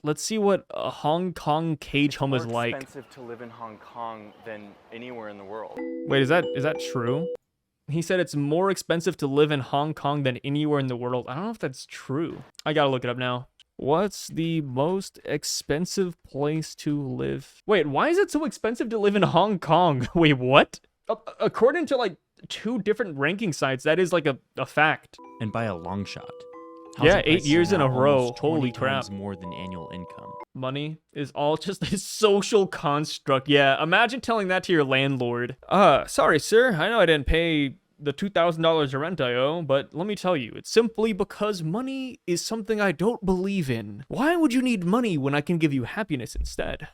Let's see what a Hong Kong cage home is like. More expensive to live in Hong Kong than anywhere in the world. Wait, is that true? He said it's more expensive to live in Hong Kong than anywhere in the world. I don't know if that's true. I gotta look it up now. What's the most expensive place to live? Wait, why is it so expensive to live in Hong Kong? Wait, what? According to like 2 different ranking sites, that is like a fact. And by a long shot. Yeah, 8 years in a row. Holy crap. More than annual income. Money is all just a social construct. Yeah, imagine telling that to your landlord. Sorry, sir. I know I didn't pay the $2,000 rent I owe, but let me tell you, it's simply because money is something I don't believe in. Why would you need money when I can give you happiness instead?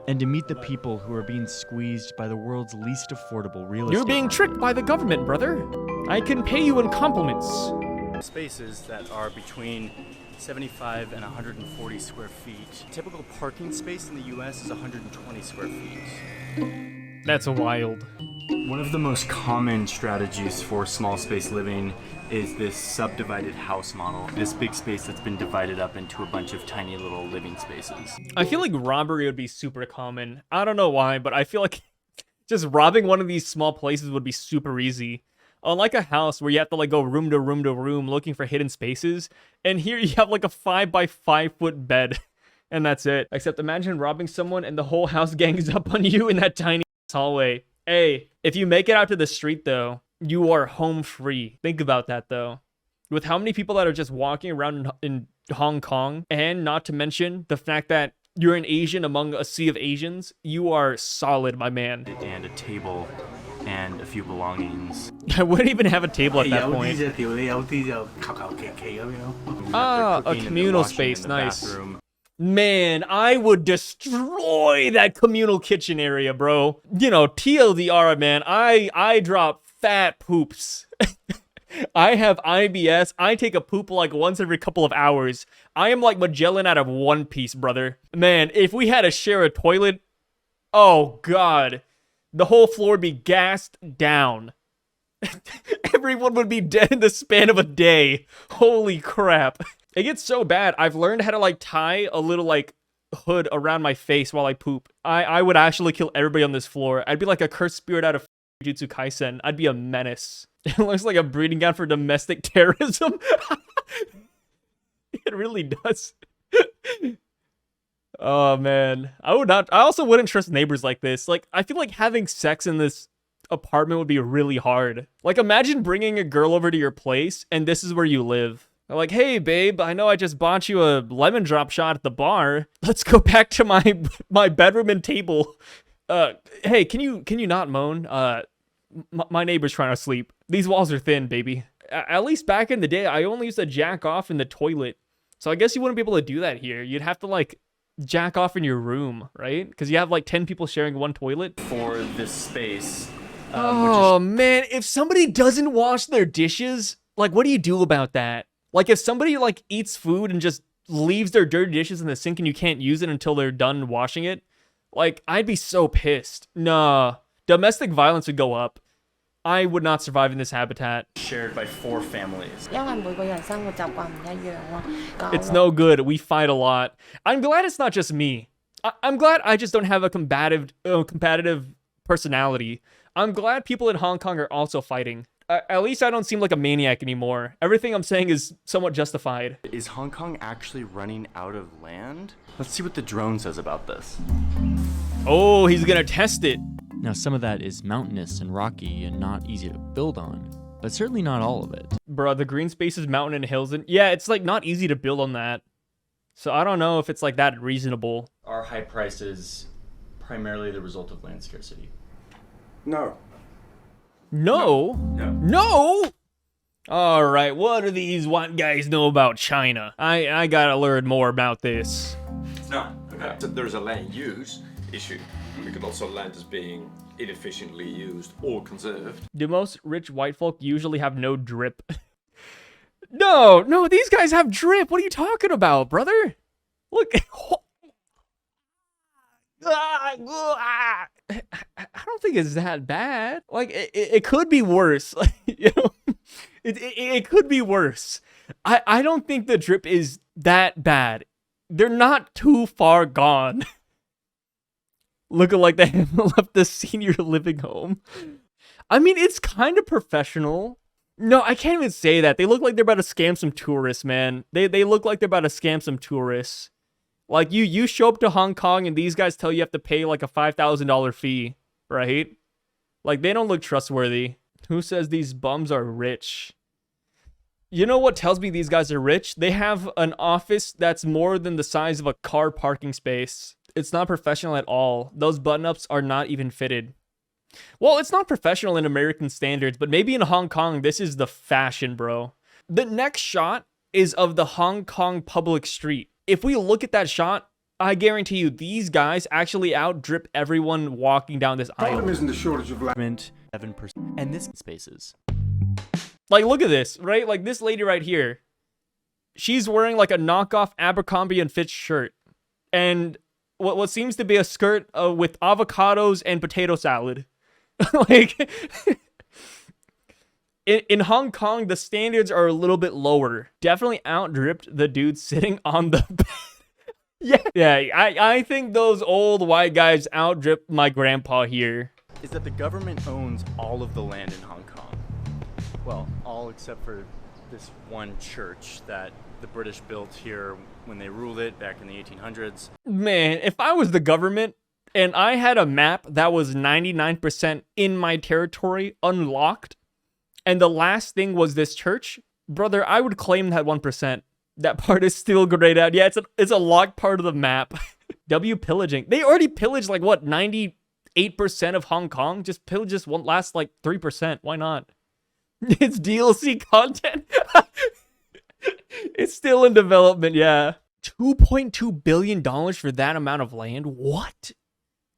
And to meet the people who are being squeezed by the world's least affordable real estate. You're being tricked by the government, brother. I can pay you in compliments. Spaces that are between 75 and 140 square feet. Typical parking space in the US is 120 square feet. That's wild. One of the most common strategies for small space living is this subdivided house model. This big space that's been divided up into a bunch of tiny little living spaces. I feel like robbery would be super common. I don't know why, but I feel like just robbing one of these small places would be super easy. Unlike a house where you have to like go room to room to room looking for hidden spaces, and here you have like a 5x5 foot bed, and that's it. Except imagine robbing someone and the whole house gangs up on you in that tiny hallway. Hey, if you make it out to the street though, you are home free. Think about that though. With how many people that are just walking around in Hong Kong, and not to mention the fact that you're an Asian among a sea of Asians, you are solid, my man. And a table and a few belongings. I wouldn't even have a table at that point. A communal space, nice. Bathroom. Man, I would destroy that communal kitchen area, bro. You know, TLDR, man, I drop fat poops. I have IBS. I take a poop like once every couple of hours. I am like Magellan out of One Piece, brother. Man, if we had to share a toilet, oh god. The whole floor would be gassed down. Everyone would be dead in the span of a day. Holy crap. It gets so bad. I've learned how to like tie a little like hood around my face while I poop. I would actually kill everybody on this floor. I'd be like a cursed spirit out of Jujutsu Kaisen. I'd be a menace. It looks like a breeding ground for domestic terrorism. It really does. Oh man, I also wouldn't trust neighbors like this. Like, I feel like having sex in this apartment would be really hard. Like, imagine bringing a girl over to your place and this is where you live. They're like, hey babe, I know I just bought you a lemon drop shot at the bar. Let's go back to my bedroom and table. Hey, can you not moan? My neighbor's trying to sleep. These walls are thin, baby. At least back in the day, I only used to jack off in the toilet. So I guess you wouldn't be able to do that here. You'd have to like jack off in your room, right? Because you have like 10 people sharing one toilet. For this space. Oh man, if somebody doesn't wash their dishes, like what do you do about that? Like if somebody like eats food and just leaves their dirty dishes in the sink and you can't use it until they're done washing it, like I'd be so pissed. Nah, domestic violence would go up. I would not survive in this habitat. Shared by 4 families. It's no good. We fight a lot. I'm glad it's not just me. I'm glad I just don't have a competitive personality. I'm glad people in Hong Kong are also fighting. At least I don't seem like a maniac anymore. Everything I'm saying is somewhat justified. Is Hong Kong actually running out of land? Let's see what the drone says about this. Oh, he's gonna test it. Now, some of that is mountainous and rocky and not easy to build on, but certainly not all of it. Bruh, the green space is mountain and hills, and yeah, it's like not easy to build on that. So I don't know if it's like that reasonable. Are high prices primarily the result of land scarcity? No. No? No. No? All right, what do these white guys know about China? I gotta learn more about this. It's not. Okay. So there's a land use issue. Because also land is being inefficiently used or conserved. Do most rich white folk usually have no drip? No, these guys have drip. What are you talking about, brother? Look. I don't think it's that bad. Like, it could be worse. You know, it could be worse. I don't think the drip is that bad. they're not too far gone. Looking like they haven't left the senior living home. I mean, it's kind of professional. No, I can't even say that. They look like they're about to scam some tourists, man. They look like they're about to scam some tourists. Like, you show up to Hong Kong and these guys tell you have to pay like a $5,000 fee, right? Like, they don't look trustworthy. Who says these bums are rich? You know what tells me these guys are rich? They have an office that's more than the size of a car parking space. It's not professional at all. Those button-ups are not even fitted. Well, it's not professional in American standards, but maybe in Hong Kong, this is the fashion, bro. The next shot is of the Hong Kong public street. If we look at that shot, I guarantee you these guys actually outdrip everyone walking down this aisle. Problem isn't the shortage of land. 7%, and this spaces. Like, look at this, right? Like, this lady right here. She's wearing, like, a knockoff Abercrombie & Fitch shirt. And what seems to be a skirt with avocados and potato salad. Like, in Hong Kong, the standards are a little bit lower. Definitely outdripped the dude sitting on the bed. Yeah, I think those old white guys outdripped my grandpa here. Is that the government owns all of the land in Hong Kong. Well, all except for this one church that the British built here when they ruled it back in the 1800s. Man, if I was the government and I had a map that was 99% in my territory unlocked, and the last thing was this church, brother, I would claim that 1%. That part is still grayed out. Yeah, it's a locked part of the map. W pillaging. They already pillaged like what, 98% of Hong Kong? Just pillage just one last like 3%. Why not? It's DLC content. It's still in development, yeah. $2.2 billion for that amount of land? What?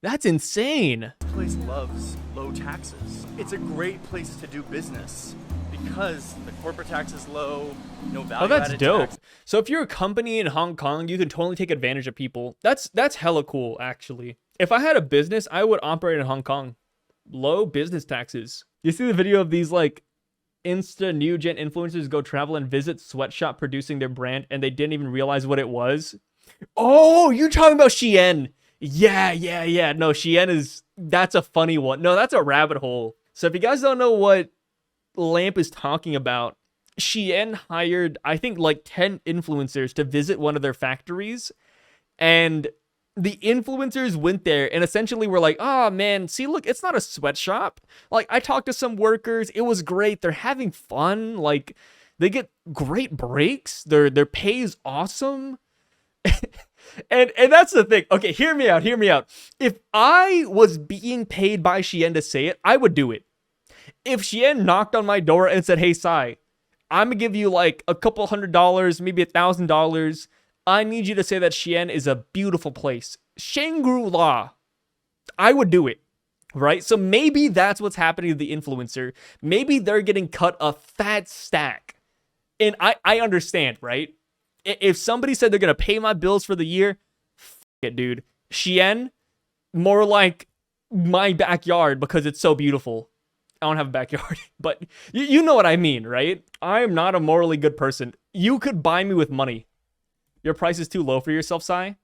That's insane. This place loves low taxes. It's a great place to do business because the corporate tax is low, no value. Oh, that's dope. So if you're a company in Hong Kong, you can totally take advantage of people. That's hella cool, actually. If I had a business, I would operate in Hong Kong. Low business taxes. You see the video of these like Insta new gen influencers go travel and visit sweatshop producing their brand and they didn't even realize what it was? Oh, you're talking about Shein. Yeah. No, Shein that's a funny one. No, that's a rabbit hole. So if you guys don't know what Lamp is talking about, Shein hired, I think, like 10 influencers to visit one of their factories. And the influencers went there and essentially were like, oh man, see, look, it's not a sweatshop. Like, I talked to some workers. It was great. They're having fun. Like, they get great breaks. Their pay is awesome. And that's the thing. Okay, hear me out. If I was being paid by Shein to say it, I would do it. If Shein knocked on my door and said, hey, Sai, I'm going to give you like a couple $100, maybe $1,000. I need you to say that Shein is a beautiful place. Shangri-La. I would do it, right? So maybe that's what's happening to the influencer. Maybe they're getting cut a fat stack. And I understand, right? If somebody said they're going to pay my bills for the year, f it, dude. Shein, more like my backyard because it's so beautiful. I don't have a backyard, but you know what I mean, right? I am not a morally good person. You could buy me with money. Your price is too low for yourself, Sai.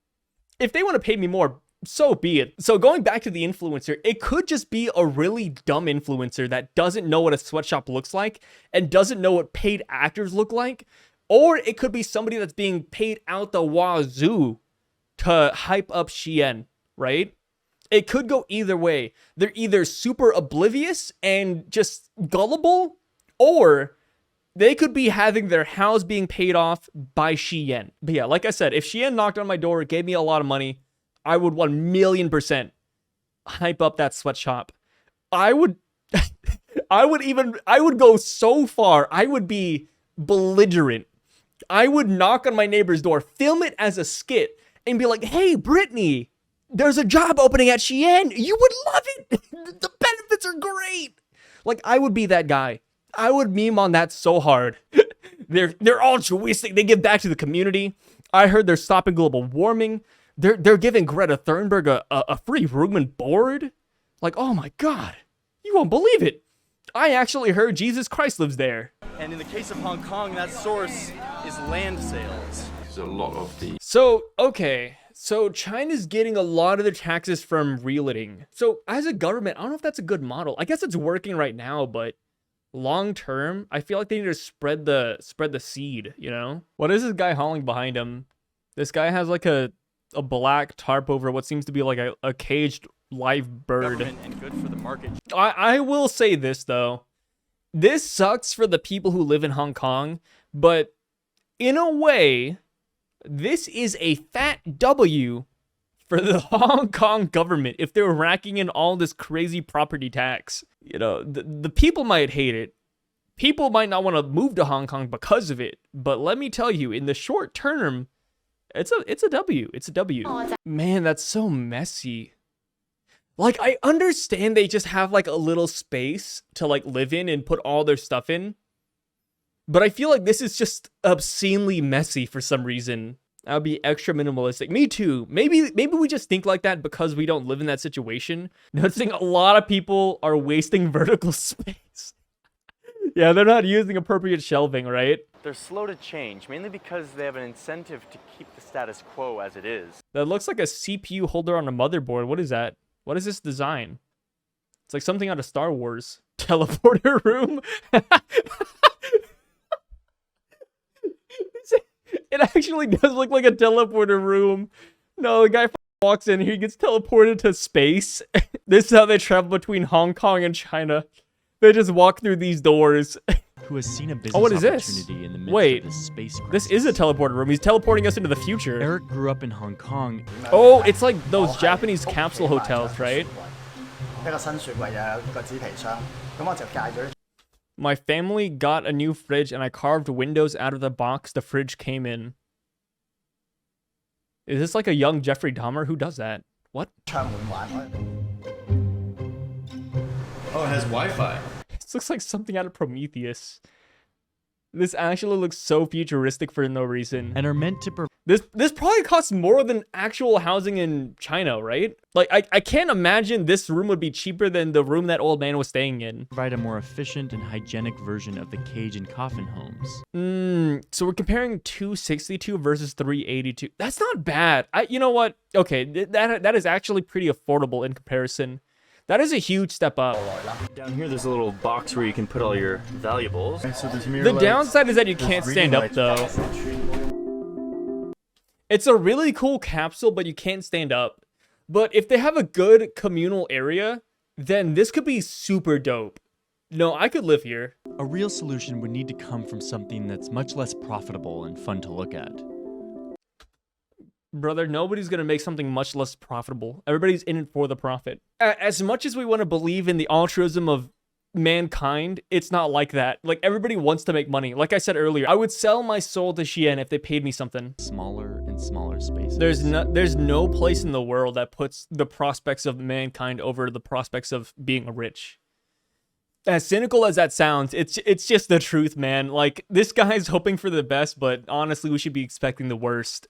If they want to pay me more, so be it. So going back to the influencer, it could just be a really dumb influencer that doesn't know what a sweatshop looks like and doesn't know what paid actors look like. Or it could be somebody that's being paid out the wazoo to hype up Shein, right? It could go either way. They're either super oblivious and just gullible, or they could be having their house being paid off by Shein. But yeah, like I said, if Shein knocked on my door, gave me a lot of money, I would 1,000,000% hype up that sweatshop. I would go so far. I would be belligerent. I would knock on my neighbor's door, film it as a skit, and be like, hey, Brittany, there's a job opening at Shein. You would love it. The benefits are great. Like, I would be that guy. I would meme on that so hard. They're altruistic. They give back to the community. I heard they're stopping global warming. They're giving Greta Thunberg a free room and board. Like, oh my God, you won't believe it. I actually heard Jesus Christ lives there. And in the case of Hong Kong, that source is land sales. because a lot of the So, okay. So China's getting a lot of the taxes from realting. So as a government, I don't know if that's a good model. I guess it's working right now, but long term, I feel like they need to spread the seed, you know? What is this guy hauling behind him? This guy has like a black tarp over what seems to be like a caged live bird. And good for the market. I will say this though. This sucks for the people who live in Hong Kong, but in a way, this is a fat W for the Hong Kong government if they're racking in all this crazy property tax. You know, the people might hate it. People might not want to move to Hong Kong because of it. But let me tell you, in the short term, it's a W. It's a W. Man, that's so messy. Like, I understand they just have like a little space to like live in and put all their stuff in. But I feel like this is just obscenely messy for some reason. That would be extra minimalistic. Me too. Maybe we just think like that because we don't live in that situation. Noticing a lot of people are wasting vertical space. Yeah, they're not using appropriate shelving, right? They're slow to change, mainly because they have an incentive to keep the status quo as it is. That looks like a CPU holder on a motherboard. What is that? What is this design? It's like something out of Star Wars. Teleporter room? It actually does look like a teleporter room. No, the guy walks in here, he gets teleported to space. This is how they travel between Hong Kong and China. They just walk through these doors. Who has seen a business what is this? opportunity in the midst Wait, of this space crisis. This is a teleporter room. He's teleporting us into the future. Eric grew up in Hong Kong. Oh, it's like those Japanese capsule hotels, right? My family got a new fridge and I carved windows out of the box the fridge came in. Is this like a young Jeffrey Dahmer? Who does that? What? Oh, it has Wi-Fi. This looks like something out of Prometheus. This actually looks so futuristic for no reason. And are meant to This probably costs more than actual housing in China, right? Like, I can't imagine this room would be cheaper than the room that old man was staying in. provide a more efficient and hygienic version of the cage and coffin homes. So we're comparing 262 versus 382. That's not bad. You know what? Okay, that is actually pretty affordable in comparison. That is a huge step up. Down here, there's a little box where you can put all your valuables. So there's mirror The lights, downside is that you there's can't reading stand up, lights. though. It's a really cool capsule, but you can't stand up. But if they have a good communal area, then this could be super dope. No, I could live here. A real solution would need to come from something that's much less profitable and fun to look at. Brother, nobody's going to make something much less profitable. Everybody's in it for the profit. As much as we want to believe in the altruism of mankind, it's not like that. Like, everybody wants to make money. Like I said earlier, I would sell my soul to Xi'an if they paid me something. Smaller and smaller spaces. There's no place in the world that puts the prospects of mankind over the prospects of being rich. As cynical as that sounds, it's just the truth, man. Like, this guy's hoping for the best, but honestly, we should be expecting the worst.